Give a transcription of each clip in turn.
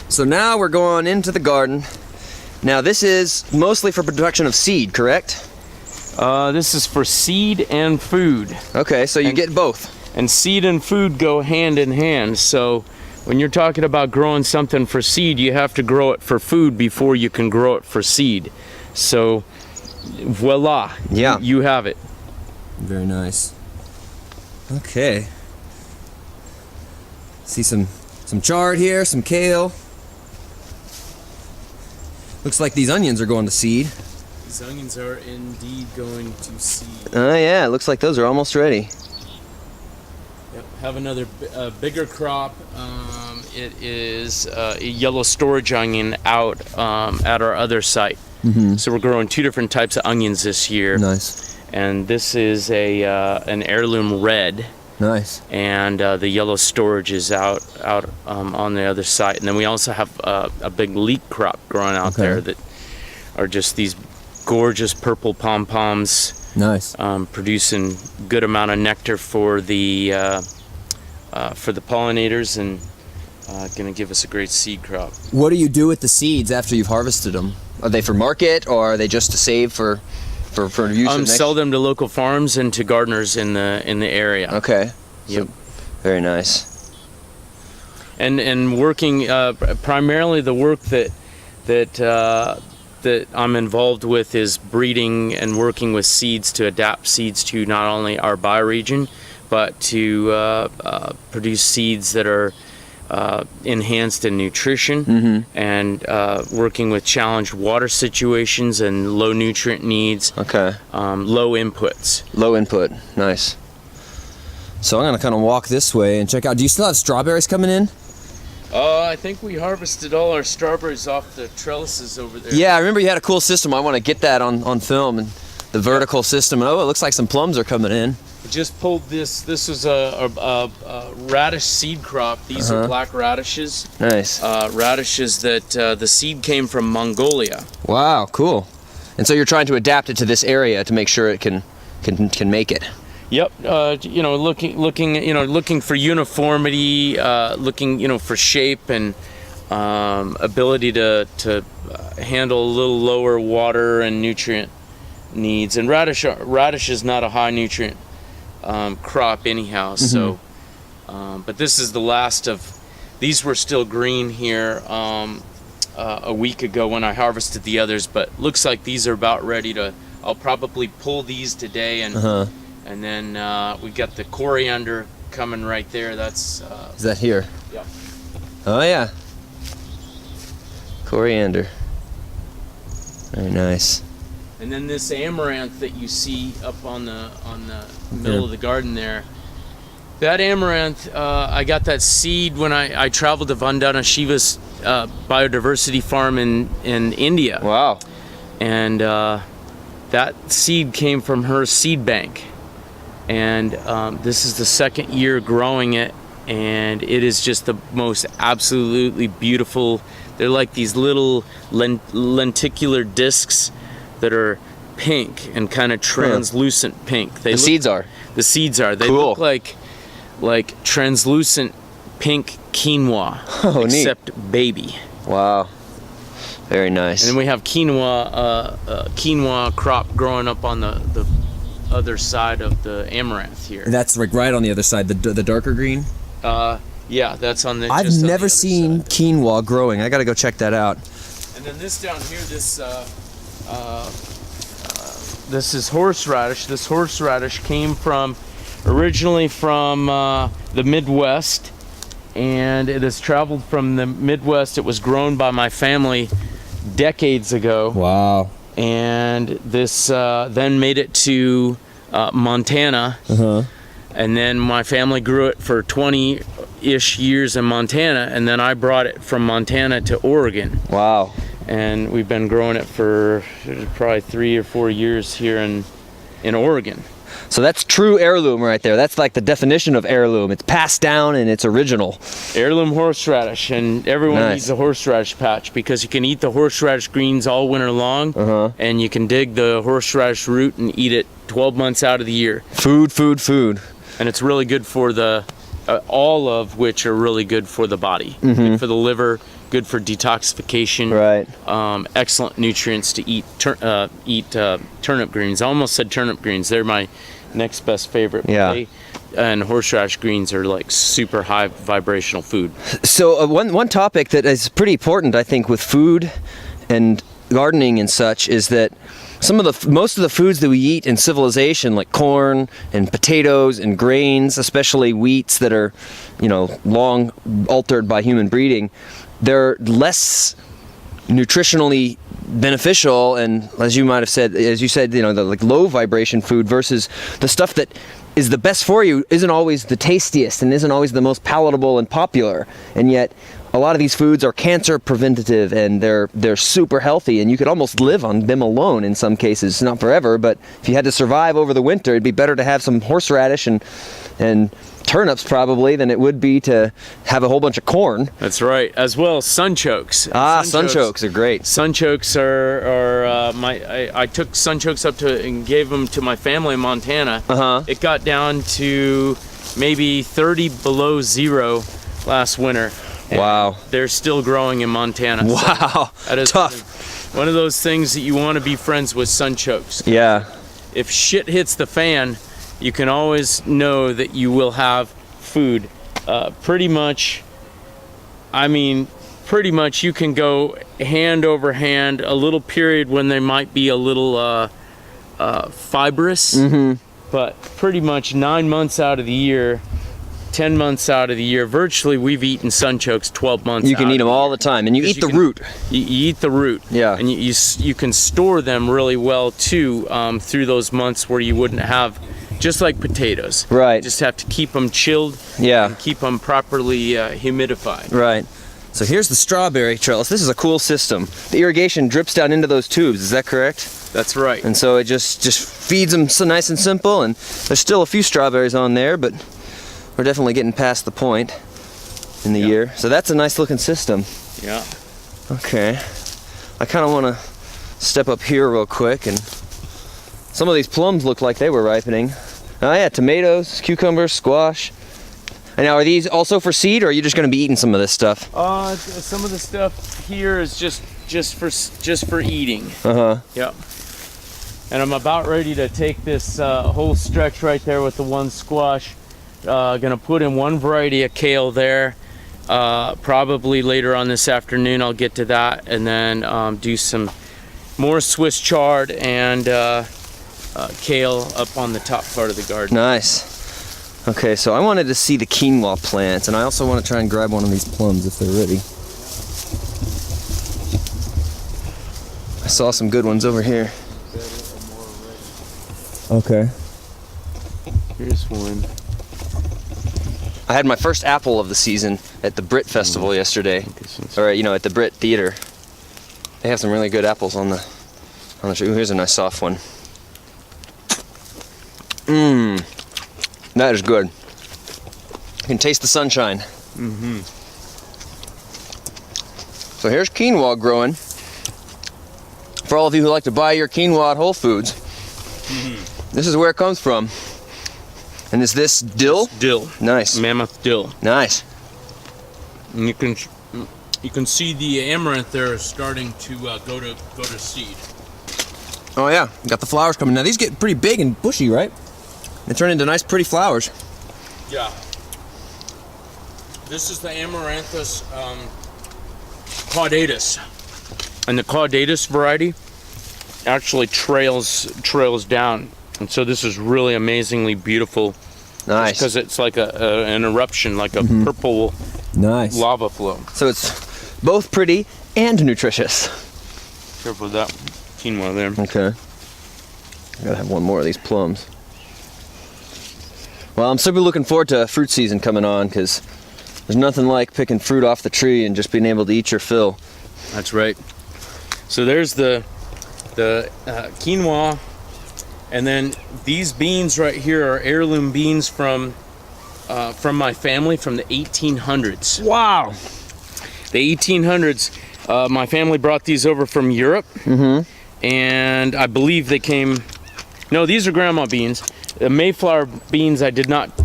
So now we're going into the garden. Now this is mostly for production of seed, correct? This is for seed and food. Okay, so you get both. And seed and food go hand in hand. So when you're talking about growing something for seed, you have to grow it for food before you can grow it for seed. So voila, yeah, you have it. Very nice. Okay. See some chard here, some kale. Looks like these onions are going to seed. These onions are indeed going to seed. Oh yeah, it looks like those are almost ready. Yep, have another bigger crop. It is a yellow storage onion out at our other site. Mm-hmm. So we're growing 2 different types of onions this year. Nice. And this is an heirloom red. Nice. And the yellow storage is out on the other side. And then we also have a big leek crop growing out there that are just these gorgeous purple pom-poms. Nice. Producing good amount of nectar for the pollinators and going to give us a great seed crop. What do you do with the seeds after you've harvested them? Are they for market or are they just to save for use? Sell them to local farms and to gardeners in the area. Okay. Yep. So, very nice. And working primarily the work that I'm involved with is breeding and working with seeds to adapt seeds to not only our bioregion, but to produce seeds that are enhanced in nutrition, and working with challenged water situations and low nutrient needs. Okay. Low inputs. Low input. Nice. So I'm gonna kind of walk this way and check out. Do you still have strawberries coming in? I think we harvested all our strawberries off the trellises over there. Yeah, I remember you had a cool system. I want to get that on film, and the vertical system. And oh, it looks like some plums are coming in. We just pulled this. This was a radish seed crop. These are black radishes. Nice. Radishes that the seed came from Mongolia. Wow, cool. And so you're trying to adapt it to this area to make sure it can make it. Yep. Looking for uniformity, looking for shape and ability to handle a little lower water and nutrient needs. And radish is not a high nutrient crop anyhow. So, but this is the last of. These were still green here a week ago when I harvested the others, but looks like these are about ready to. I'll probably pull these today and. And then we got the coriander coming right there. That's is that here? Yeah. Oh yeah. Coriander. Very nice. And then this amaranth that you see up on the middle of the garden there. That amaranth, I got that seed when I traveled to Vandana Shiva's biodiversity farm in India. Wow. And that seed came from her seed bank. And this is the second year growing it, and it is just the most absolutely beautiful. They're like these little lenticular discs that are pink and kind of translucent pink. The seeds are. They cool. look like translucent pink quinoa, except neat. Baby. Wow. Very nice. And then we have quinoa crop growing up on the other side of the amaranth here. And that's like right on the other side, the darker green? Yeah, that's on the. I've never seen quinoa growing. I gotta go check that out. And then this down here, this is horseradish. This horseradish came originally from the Midwest, and it has traveled from the Midwest. It was grown by my family decades ago. Wow. And this then made it to Montana, and then my family grew it for 20-ish years in Montana, and then I brought it from Montana to Oregon. Wow. And we've been growing it for probably 3 or 4 years here in Oregon. So that's true heirloom right there. That's like the definition of heirloom. It's passed down and it's original. Heirloom horseradish, and everyone needs a horseradish patch because you can eat the horseradish greens all winter long, and you can dig the horseradish root and eat it 12 months out of the year. Food. And it's really good for the all of which are really good for the body, good for the liver, good for detoxification. Right. Excellent nutrients to eat. Turnip greens. I almost said turnip greens. They're my next best favorite. Yeah. And horseradish greens are like super high vibrational food. So one topic that is pretty important, I think, with food and gardening and such, is that most of the foods that we eat in civilization, like corn and potatoes and grains, especially wheats that are, long altered by human breeding, they're less nutritionally beneficial, and as you said, the like low vibration food versus the stuff that is the best for you isn't always the tastiest and isn't always the most palatable and popular, and yet a lot of these foods are cancer preventative, and they're super healthy, and you could almost live on them alone in some cases. Not forever, but if you had to survive over the winter, it'd be better to have some horseradish and turnips probably than it would be to have a whole bunch of corn. That's right. As well as sunchokes. Sunchokes are great. Sunchokes I took sunchokes up to and gave them to my family in Montana. It got down to maybe 30 below zero last winter. Wow. They're still growing in Montana. Wow. So that is tough. One of those things that you want to be friends with sunchokes. Yeah. If shit hits the fan, you can always know that you will have food. Pretty much you can go hand over hand, a little period when they might be a little fibrous, but pretty much 9 months out of the year, 10 months out of the year, virtually we've eaten sunchokes 12 months. You can eat them all the time, and you eat the root. You eat the root. Yeah. And you can store them really well too, through those months where you wouldn't have, just like potatoes. Right. You just have to keep them chilled. Yeah. And keep them properly humidified. Right. So here's the strawberry trellis. This is a cool system. The irrigation drips down into those tubes. Is that correct? That's right. And so it just feeds them so nice and simple. And there's still a few strawberries on there, but we're definitely getting past the point in the year. So that's a nice looking system. Yeah. Okay. I kind of want to step up here real quick, and some of these plums look like they were ripening. Oh yeah, tomatoes, cucumbers, squash. And now, are these also for seed, or are you just going to be eating some of this stuff? Some of the stuff here is just for eating. Yep. And I'm about ready to take this whole stretch right there with the one squash. Gonna put in one variety of kale there. Probably later on this afternoon I'll get to that, and then do some more Swiss chard and kale up on the top part of the garden. Nice. Okay, so I wanted to see the quinoa plants, and I also want to try and grab one of these plums if they're ready. I saw some good ones over here. Okay. Here's one. I had my first apple of the season at the Brit Festival yesterday, or at the Brit Theater. They have some really good apples on the tree. Ooh, here's a nice soft one. That is good. You can taste the sunshine. So here's quinoa growing. For all of you who like to buy your quinoa at Whole Foods, this is where it comes from. And is this dill? Dill. Nice. Mammoth dill. Nice. And you can see the amaranth there is starting to go to seed. Oh yeah, got the flowers coming. Now these get pretty big and bushy, right? They turn into nice pretty flowers. Yeah. This is the Amaranthus caudatus. And the caudatus variety actually trails down. And so this is really amazingly beautiful. Nice. Because it's like an eruption, like a purple nice lava flow. So it's both pretty and nutritious. Careful with that quinoa there. Okay. I gotta have one more of these plums. Well, I'm super looking forward to fruit season coming on, because there's nothing like picking fruit off the tree and just being able to eat your fill. That's right. So there's the quinoa, and then these beans right here are heirloom beans from my family from the 1800s. Wow. The 1800s. My family brought these over from Europe, and I believe they came. No, these are grandma beans. The Mayflower beans, I did not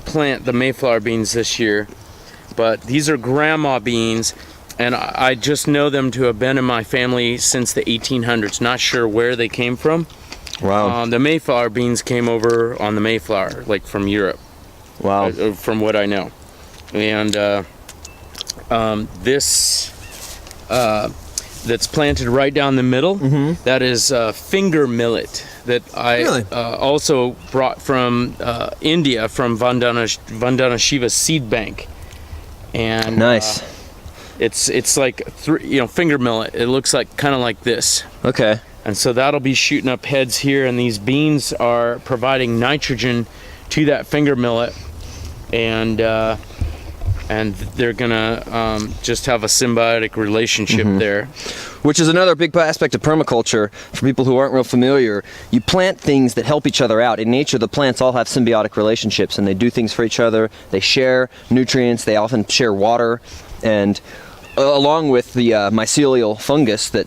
plant the Mayflower beans this year, but these are grandma beans, and I just know them to have been in my family since the 1800s. Not sure where they came from. Wow. The Mayflower beans came over on the Mayflower, like from Europe, Wow. from what I know. And this that's planted right down the middle, that is finger millet that I Really? also brought from India, from Vandana Shiva Seed Bank. And Nice. it's like finger millet. It looks like kind of like this. Okay. And so that'll be shooting up heads here, and these beans are providing nitrogen to that finger millet, and they're gonna just have a symbiotic relationship there. Which is another big aspect of permaculture for people who aren't real familiar. You plant things that help each other out. In nature, the plants all have symbiotic relationships, and they do things for each other. They share nutrients. They often share water, and along with the mycelial fungus that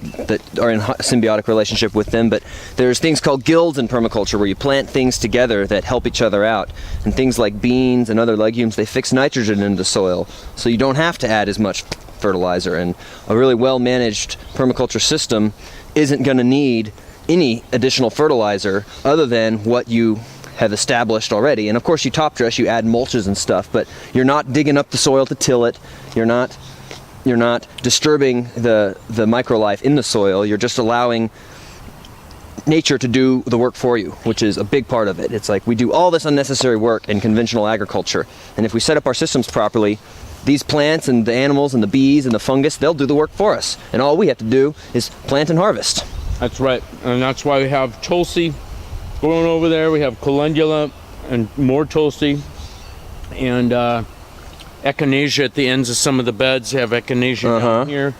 are in symbiotic relationship with them. But there's things called guilds in permaculture where you plant things together that help each other out. And things like beans and other legumes, they fix nitrogen into the soil, so you don't have to add as much fertilizer. And a really well-managed permaculture system isn't going to need any additional fertilizer other than what you have established already. And of course, you top dress, you add mulches and stuff, but you're not digging up the soil to till it. You're not disturbing the microlife in the soil. You're just allowing nature to do the work for you, which is a big part of it. It's like we do all this unnecessary work in conventional agriculture, and if we set up our systems properly, these plants and the animals and the bees and the fungus, they'll do the work for us, and all we have to do is plant and harvest. That's right, and that's why we have Tulsi going over there. We have calendula and more Tulsi, and echinacea at the ends of some of the beds. Have echinacea down here.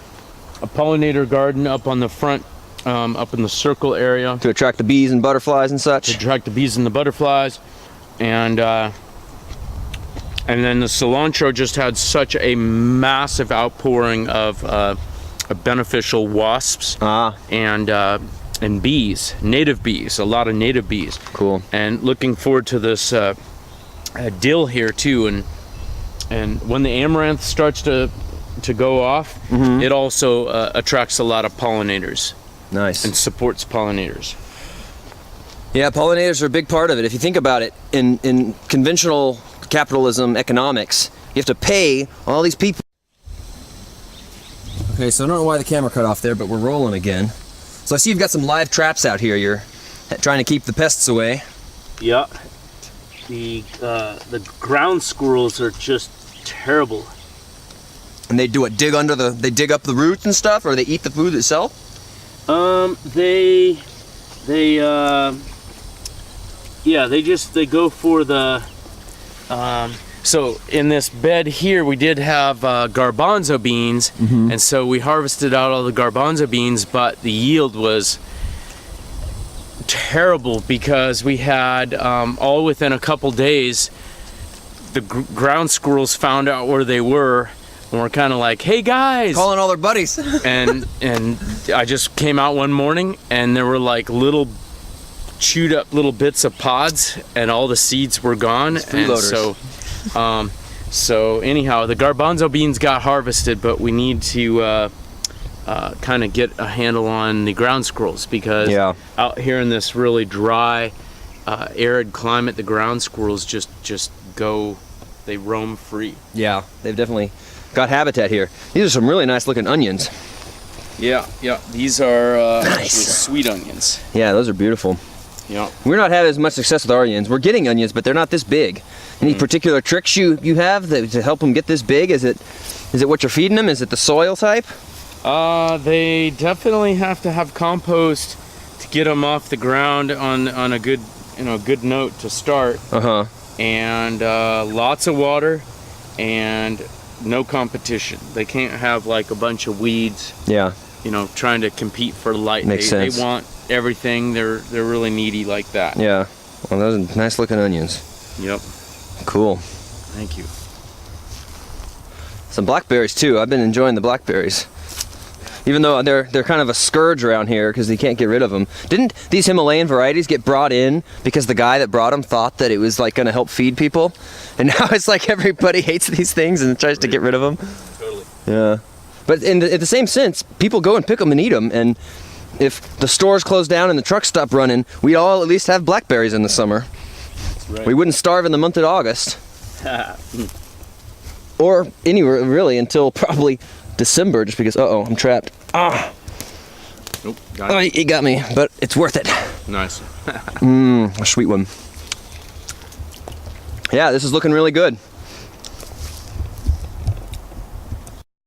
A pollinator garden up on the front, up in the circle area, To attract the bees and butterflies and to such. attract the bees and the butterflies. And then the cilantro just had such a massive outpouring of beneficial wasps and bees, native bees, a lot of native bees. Cool. And looking forward to this dill here too. And when the amaranth starts to go off, it also attracts a lot of pollinators Nice. and supports pollinators. Yeah, pollinators are a big part of it. If you think about it, in conventional capitalism economics, you have to pay all these people. Okay, so I don't know why the camera cut off there, but we're rolling again. So I see you've got some live traps out here. You're trying to keep the pests away. Yeah. The ground squirrels are just terrible. And they do what? They dig up the roots and stuff, or they eat the food itself? They go for the So in this bed here, we did have garbanzo beans, and so we harvested out all the garbanzo beans, but the yield was terrible because we had all within a couple days, the ground squirrels found out where they were, and we're kind of like, "Hey guys!" Calling all their buddies. and I just came out one morning, and there were like little chewed up little bits of pods, and all the seeds were gone. And so anyhow, the garbanzo beans got harvested, but we need to kind of get a handle on the ground squirrels, because out here in this really dry, arid climate, the ground squirrels just they roam free. Yeah, they've definitely got habitat here. These are some really nice looking onions. Yeah, these are Nice. actually sweet onions. Yeah, those are beautiful. Yeah. We're not having as much success with our onions. We're getting onions, but they're not this big. Any particular tricks you have to help them get this big? Is it what you're feeding them? Is it the soil type? They definitely have to have compost to get them off the ground on a good good note to start. And lots of water and no competition. They can't have like a bunch of weeds. Yeah. Trying to compete for light. Makes sense. They want everything. They're really needy like that. Yeah. Well, those are nice looking onions. Yep. Cool. Thank you. Some blackberries too. I've been enjoying the blackberries. even though they're kind of a scourge around here because you can't get rid of them. Didn't these Himalayan varieties get brought in because the guy that brought them thought that it was like going to help feed people, and now it's like everybody hates these things and tries to get rid of them? Totally. Yeah, but in the same sense, people go and pick them and eat them, and if the stores close down and the trucks stop running, we'd all at least have blackberries in the summer. That's right. We wouldn't starve in the month of August. Or anywhere really until probably December, just because, uh-oh, I'm trapped. Ah, Nope. Got oh, it got me, but it's worth it. Nice. A sweet one. Yeah, this is looking really good.